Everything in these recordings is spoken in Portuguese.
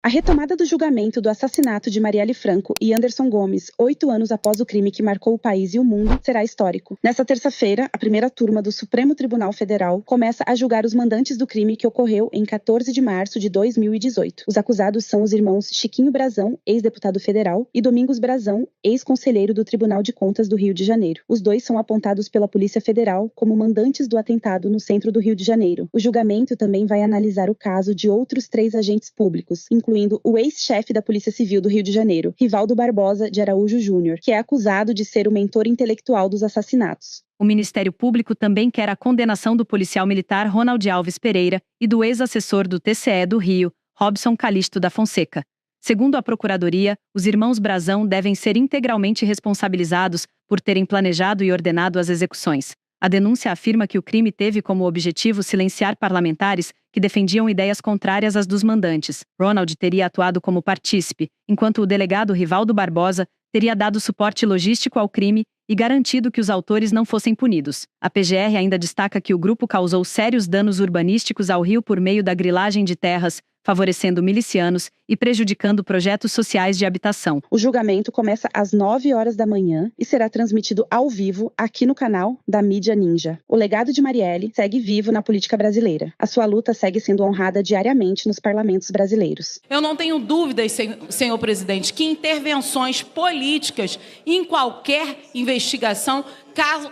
A retomada do julgamento do assassinato de Marielle Franco e Anderson Gomes, 8 anos após o crime que marcou o país e o mundo, será histórico. Nesta terça-feira, a primeira turma do Supremo Tribunal Federal começa a julgar os mandantes do crime que ocorreu em 14 de março de 2018. Os acusados são os irmãos Chiquinho Brazão, ex-deputado federal, e Domingos Brazão, ex-conselheiro do Tribunal de Contas do Rio de Janeiro. Os dois são apontados pela Polícia Federal como mandantes do atentado no centro do Rio de Janeiro. O julgamento também vai analisar o caso de outros 3 agentes públicos, incluindo o ex-chefe da Polícia Civil do Rio de Janeiro, Rivaldo Barbosa de Araújo Júnior, que é acusado de ser o mentor intelectual dos assassinatos. O Ministério Público também quer a condenação do policial militar Ronald Alves Pereira e do ex-assessor do TCE do Rio, Robson Calixto da Fonseca. Segundo a Procuradoria, os irmãos Brazão devem ser integralmente responsabilizados por terem planejado e ordenado as execuções. A denúncia afirma que o crime teve como objetivo silenciar parlamentares que defendiam ideias contrárias às dos mandantes. Ronald teria atuado como partícipe, enquanto o delegado Rivaldo Barbosa teria dado suporte logístico ao crime e garantido que os autores não fossem punidos. A PGR ainda destaca que o grupo causou sérios danos urbanísticos ao rio por meio da grilagem de terras, favorecendo milicianos e prejudicando projetos sociais de habitação. O julgamento começa às 9 horas da manhã e será transmitido ao vivo aqui no canal da Mídia Ninja. O legado de Marielle segue vivo na política brasileira. A sua luta segue sendo honrada diariamente nos parlamentos brasileiros. Eu não tenho dúvidas, senhor presidente, que intervenções políticas em qualquer investigação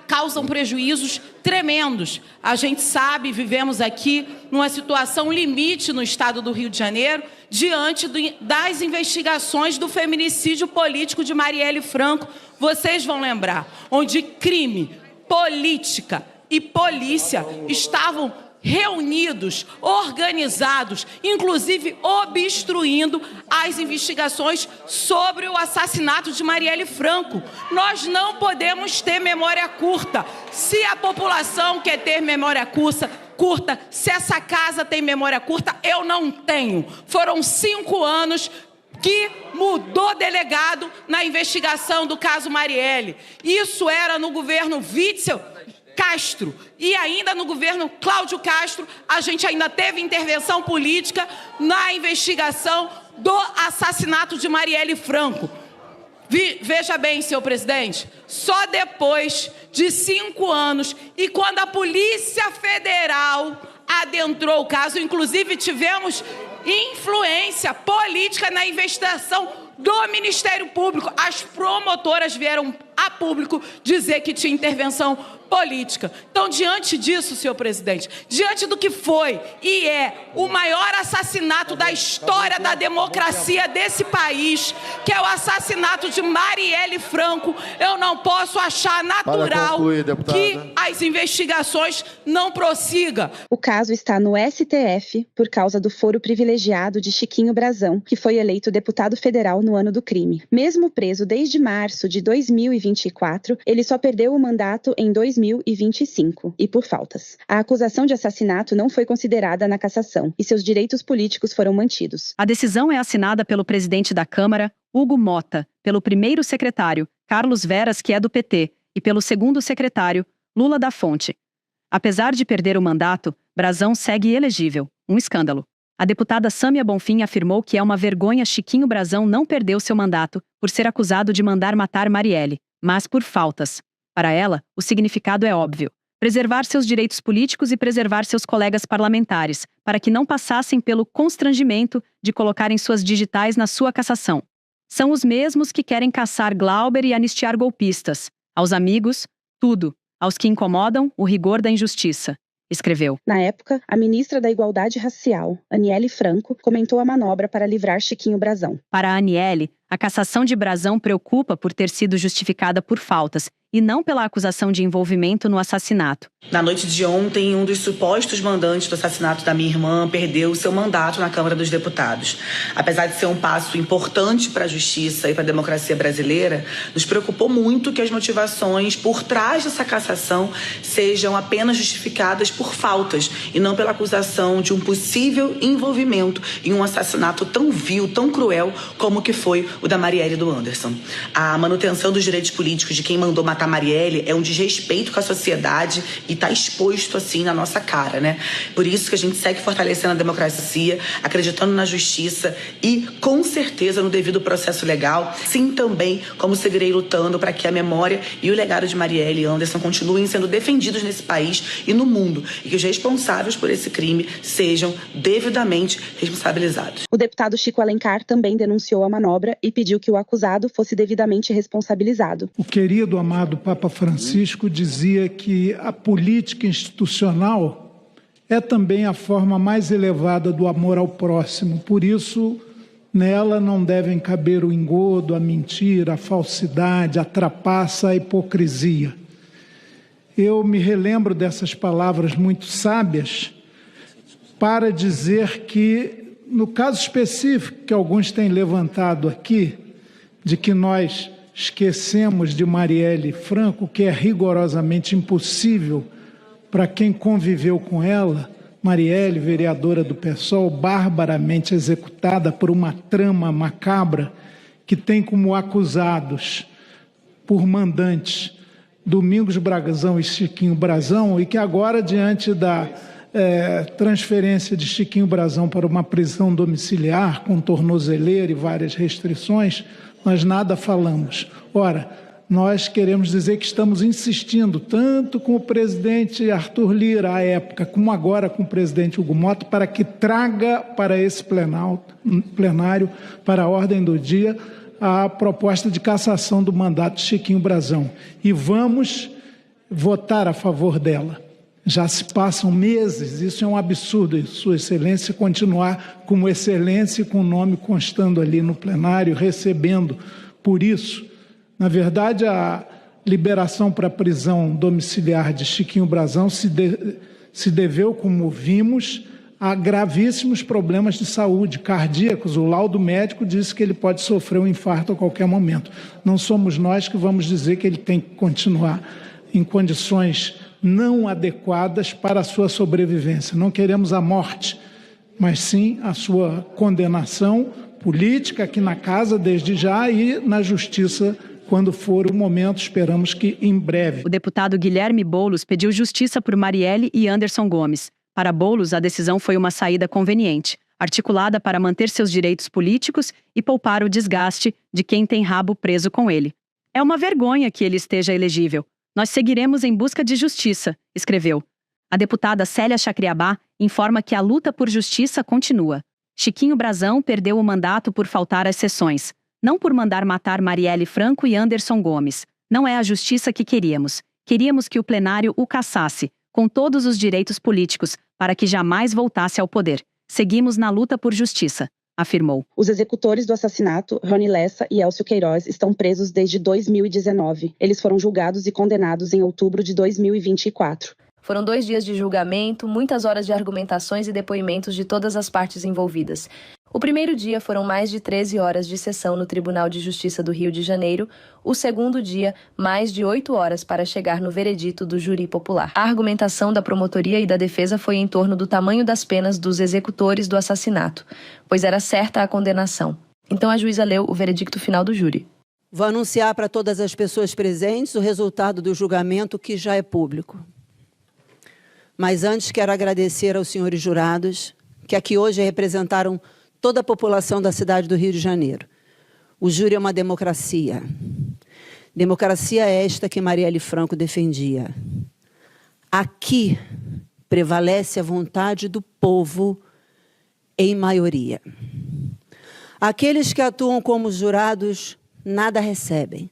causam prejuízos tremendos. A gente sabe, vivemos aqui numa situação limite no estado do Rio de Janeiro, diante das investigações do feminicídio político de Marielle Franco. Vocês vão lembrar, onde crime, política e polícia estavam reunidos, organizados, inclusive obstruindo as investigações sobre o assassinato de Marielle Franco. Nós não podemos ter memória curta. Se a população quer ter memória curta, se essa casa tem memória curta, eu não tenho. Foram 5 anos que mudou delegado na investigação do caso Marielle. Isso era no governo Witzel Castro. E ainda no governo Cláudio Castro, a gente ainda teve intervenção política na investigação do assassinato de Marielle Franco. Veja bem, senhor presidente, só depois de 5 anos e quando a Polícia Federal adentrou o caso, inclusive tivemos influência política na investigação do Ministério Público. As promotoras vieram a público dizer que tinha intervenção política. Então, diante disso, senhor presidente, diante do que foi e é o maior assassinato da história da democracia desse país, que é o assassinato de Marielle Franco, eu não posso achar natural que as investigações não prossigam. O caso está no STF por causa do foro privilegiado de Chiquinho Brazão, que foi eleito deputado federal no ano do crime. Mesmo preso desde março de 2024, ele só perdeu o mandato em 2025 e por faltas. A acusação de assassinato não foi considerada na cassação e seus direitos políticos foram mantidos. A decisão é assinada pelo presidente da Câmara, Hugo Mota, pelo primeiro secretário, Carlos Veras, que é do PT, e pelo segundo secretário, Lula da Fonte. Apesar de perder o mandato, Brazão segue elegível. Um escândalo. A deputada Sâmia Bonfim afirmou que é uma vergonha Chiquinho Brazão não perdeu seu mandato por ser acusado de mandar matar Marielle, mas por faltas. Para ela, o significado é óbvio: preservar seus direitos políticos e preservar seus colegas parlamentares, para que não passassem pelo constrangimento de colocarem suas digitais na sua cassação. São os mesmos que querem caçar Glauber e anistiar golpistas. Aos amigos, tudo. Aos que incomodam, o rigor da injustiça. Escreveu. Na época, a ministra da Igualdade Racial, Aniele Franco, comentou a manobra para livrar Chiquinho Brazão. Para a Aniele, a cassação de Brazão preocupa por ter sido justificada por faltas e não pela acusação de envolvimento no assassinato. Na noite de ontem, um dos supostos mandantes do assassinato da minha irmã perdeu seu mandato na Câmara dos Deputados. Apesar de ser um passo importante para a justiça e para a democracia brasileira, nos preocupou muito que as motivações por trás dessa cassação sejam apenas justificadas por faltas e não pela acusação de um possível envolvimento em um assassinato tão vil, tão cruel como que foi o da Marielle e do Anderson. A manutenção dos direitos políticos de quem mandou matar Marielle é um desrespeito com a sociedade e está exposto assim na nossa cara, né? Por isso que a gente segue fortalecendo a democracia, acreditando na justiça e, com certeza, no devido processo legal. Sim, também, como seguirei lutando para que a memória e o legado de Marielle e Anderson continuem sendo defendidos nesse país e no mundo, e que os responsáveis por esse crime sejam devidamente responsabilizados. O deputado Chico Alencar também denunciou a manobra e pediu que o acusado fosse devidamente responsabilizado. O querido, amado Papa Francisco dizia que a política institucional é também a forma mais elevada do amor ao próximo. Por isso, nela não devem caber o engodo, a mentira, a falsidade, a trapaça, a hipocrisia. Eu me relembro dessas palavras muito sábias para dizer que, no caso específico que alguns têm levantado aqui, de que nós esquecemos de Marielle Franco, que é rigorosamente impossível para quem conviveu com ela, Marielle, vereadora do PSOL, barbaramente executada por uma trama macabra que tem como acusados por mandantes Domingos Brazão e Chiquinho Brazão, e que agora, diante da transferência de Chiquinho Brazão para uma prisão domiciliar, com tornozeleira e várias restrições, nós nada falamos. Ora, nós queremos dizer que estamos insistindo, tanto com o presidente Arthur Lira, à época, como agora com o presidente Hugo Mota, para que traga para esse plenário, para a ordem do dia, a proposta de cassação do mandato de Chiquinho Brazão. E vamos votar a favor dela. Já se passam meses, isso é um absurdo, Sua Excelência continuar como excelência e com o nome constando ali no plenário, recebendo por isso. Na verdade, a liberação para a prisão domiciliar de Chiquinho Brazão se deveu, como vimos, a gravíssimos problemas de saúde cardíacos. O laudo médico diz que ele pode sofrer um infarto a qualquer momento. Não somos nós que vamos dizer que ele tem que continuar em condições não adequadas para a sua sobrevivência. Não queremos a morte, mas sim a sua condenação política aqui na casa desde já e na justiça quando for o momento, esperamos que em breve. O deputado Guilherme Boulos pediu justiça por Marielle e Anderson Gomes. Para Boulos, a decisão foi uma saída conveniente, articulada para manter seus direitos políticos e poupar o desgaste de quem tem rabo preso com ele. É uma vergonha que ele esteja elegível. Nós seguiremos em busca de justiça, escreveu. A deputada Célia Chacriabá informa que a luta por justiça continua. Chiquinho Brazão perdeu o mandato por faltar às sessões, não por mandar matar Marielle Franco e Anderson Gomes. Não é a justiça que queríamos. Queríamos que o plenário o cassasse, com todos os direitos políticos, para que jamais voltasse ao poder. Seguimos na luta por justiça, afirmou. Os executores do assassinato, Rony Lessa e Elcio Queiroz, estão presos desde 2019. Eles foram julgados e condenados em outubro de 2024. Foram 2 dias de julgamento, muitas horas de argumentações e depoimentos de todas as partes envolvidas. O primeiro dia foram mais de 13 horas de sessão no Tribunal de Justiça do Rio de Janeiro. O segundo dia, mais de 8 horas para chegar no veredito do júri popular. A argumentação da promotoria e da defesa foi em torno do tamanho das penas dos executores do assassinato, pois era certa a condenação. Então a juíza leu o veredicto final do júri. Vou anunciar para todas as pessoas presentes o resultado do julgamento, que já é público. Mas antes quero agradecer aos senhores jurados, que aqui hoje representaram toda a população da cidade do Rio de Janeiro. O júri é uma democracia. Democracia esta que Marielle Franco defendia. Aqui prevalece a vontade do povo em maioria. Aqueles que atuam como jurados nada recebem.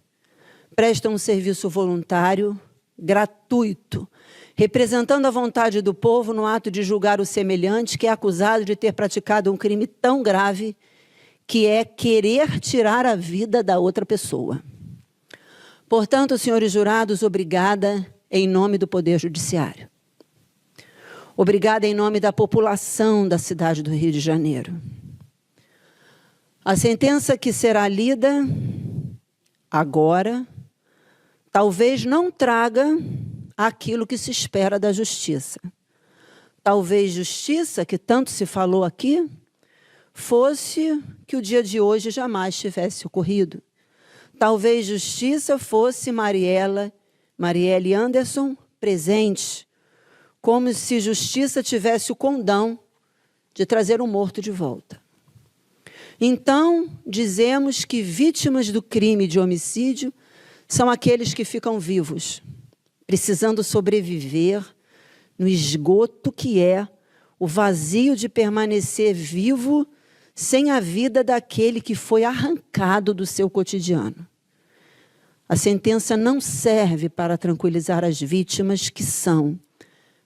Prestam um serviço voluntário, gratuito, representando a vontade do povo no ato de julgar o semelhante que é acusado de ter praticado um crime tão grave que é querer tirar a vida da outra pessoa. Portanto, senhores jurados, obrigada em nome do Poder Judiciário. Obrigada em nome da população da cidade do Rio de Janeiro. A sentença que será lida agora talvez não traga aquilo que se espera da justiça. Talvez justiça, que tanto se falou aqui, fosse que o dia de hoje jamais tivesse ocorrido. Talvez justiça fosse Marielle Anderson presente, como se justiça tivesse o condão de trazer um morto de volta. Então, dizemos que vítimas do crime de homicídio são aqueles que ficam vivos, precisando sobreviver no esgoto que é o vazio de permanecer vivo sem a vida daquele que foi arrancado do seu cotidiano. A sentença não serve para tranquilizar as vítimas que são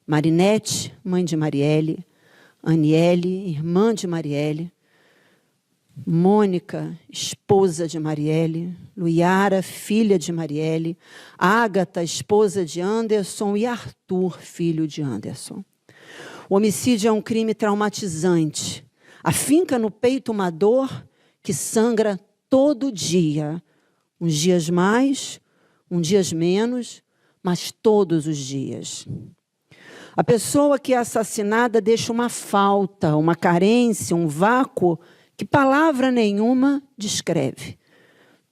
Marinete, mãe de Marielle, Aniele, irmã de Marielle, Mônica, esposa de Marielle, Luiara, filha de Marielle, Ágata, esposa de Anderson, e Arthur, filho de Anderson. O homicídio é um crime traumatizante. Afinca no peito uma dor que sangra todo dia. Uns dias mais, uns dias menos, mas todos os dias. A pessoa que é assassinada deixa uma falta, uma carência, um vácuo que palavra nenhuma descreve.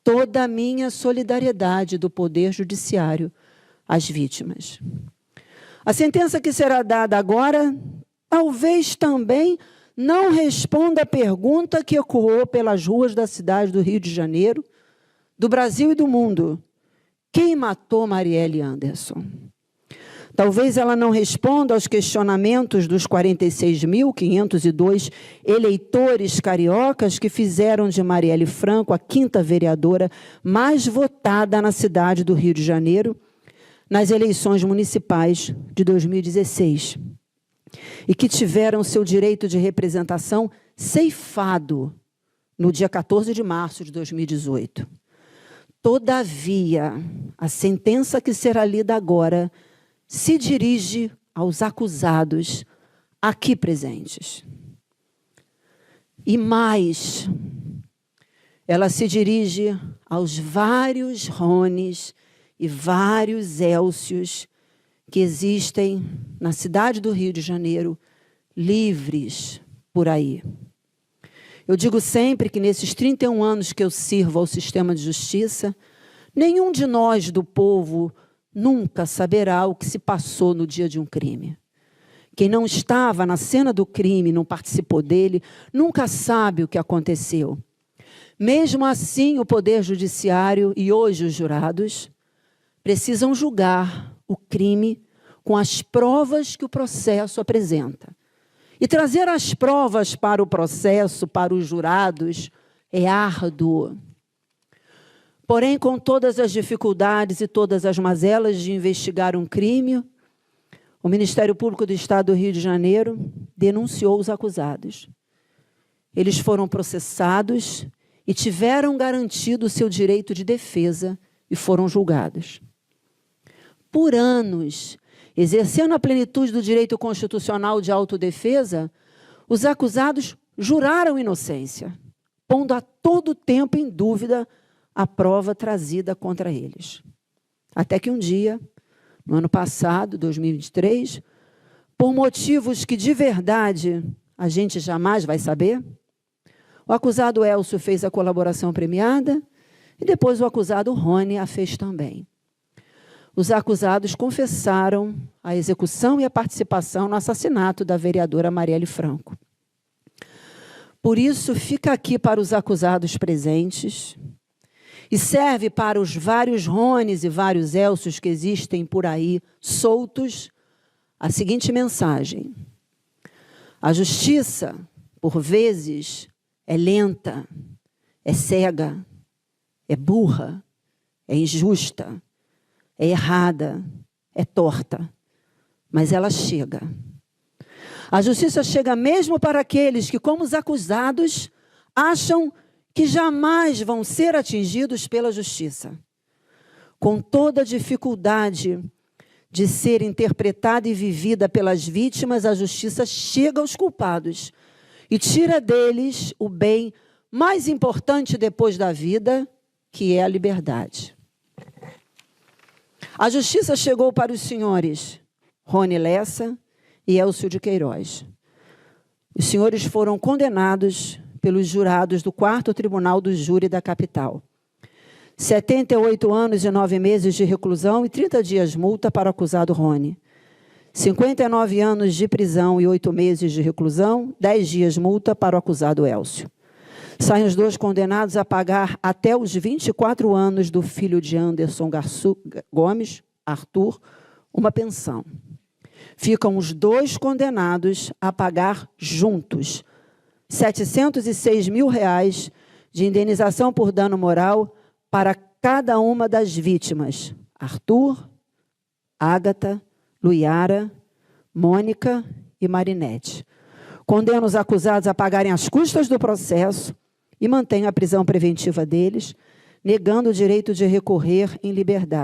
Toda a minha solidariedade do Poder Judiciário às vítimas. A sentença que será dada agora, talvez também não responda à pergunta que ecoou pelas ruas da cidade do Rio de Janeiro, do Brasil e do mundo. Quem matou Marielle Anderson? Talvez ela não responda aos questionamentos dos 46.502 eleitores cariocas que fizeram de Marielle Franco a 5ª vereadora mais votada na cidade do Rio de Janeiro nas eleições municipais de 2016 e que tiveram seu direito de representação ceifado no dia 14 de março de 2018. Todavia, a sentença que será lida agora se dirige aos acusados aqui presentes. E mais, ela se dirige aos vários Rones e vários Élcios que existem na cidade do Rio de Janeiro, livres por aí. Eu digo sempre que nesses 31 anos que eu sirvo ao sistema de justiça, nenhum de nós do povo nunca saberá o que se passou no dia de um crime. Quem não estava na cena do crime, não participou dele, nunca sabe o que aconteceu. Mesmo assim, o Poder Judiciário e hoje os jurados precisam julgar o crime com as provas que o processo apresenta. E trazer as provas para o processo, para os jurados, é árduo. Porém, com todas as dificuldades e todas as mazelas de investigar um crime, o Ministério Público do Estado do Rio de Janeiro denunciou os acusados. Eles foram processados e tiveram garantido o seu direito de defesa e foram julgados. Por anos, exercendo a plenitude do direito constitucional de autodefesa, os acusados juraram inocência, pondo a todo tempo em dúvida a prova trazida contra eles. Até que um dia, no ano passado, 2023, por motivos que de verdade a gente jamais vai saber, o acusado Élcio fez a colaboração premiada e depois o acusado Rony a fez também. Os acusados confessaram a execução e a participação no assassinato da vereadora Marielle Franco. Por isso, fica aqui para os acusados presentes e serve para os vários Rones e vários Élcios que existem por aí, soltos, a seguinte mensagem. A justiça, por vezes, é lenta, é cega, é burra, é injusta, é errada, é torta, mas ela chega. A justiça chega mesmo para aqueles que, como os acusados, acham que jamais vão ser atingidos pela justiça. Com toda a dificuldade de ser interpretada e vivida pelas vítimas, a justiça chega aos culpados e tira deles o bem mais importante depois da vida, que é a liberdade. A justiça chegou para os senhores Rony Lessa e Élcio de Queiroz. Os senhores foram condenados pelos jurados do 4º Tribunal do Júri da capital. 78 anos e 9 meses de reclusão e 30 dias multa para o acusado Rony. 59 anos de prisão e 8 meses de reclusão, 10 dias multa para o acusado Elcio. Saem os 2 condenados a pagar até os 24 anos do filho de Anderson Gomes, Arthur, uma pensão. Ficam os 2 condenados a pagar juntos R$ 706 mil de indenização por dano moral para cada uma das vítimas: Arthur, Ágata, Luiara, Mônica e Marinete. Condena os acusados a pagarem as custas do processo e mantém a prisão preventiva deles, negando o direito de recorrer em liberdade.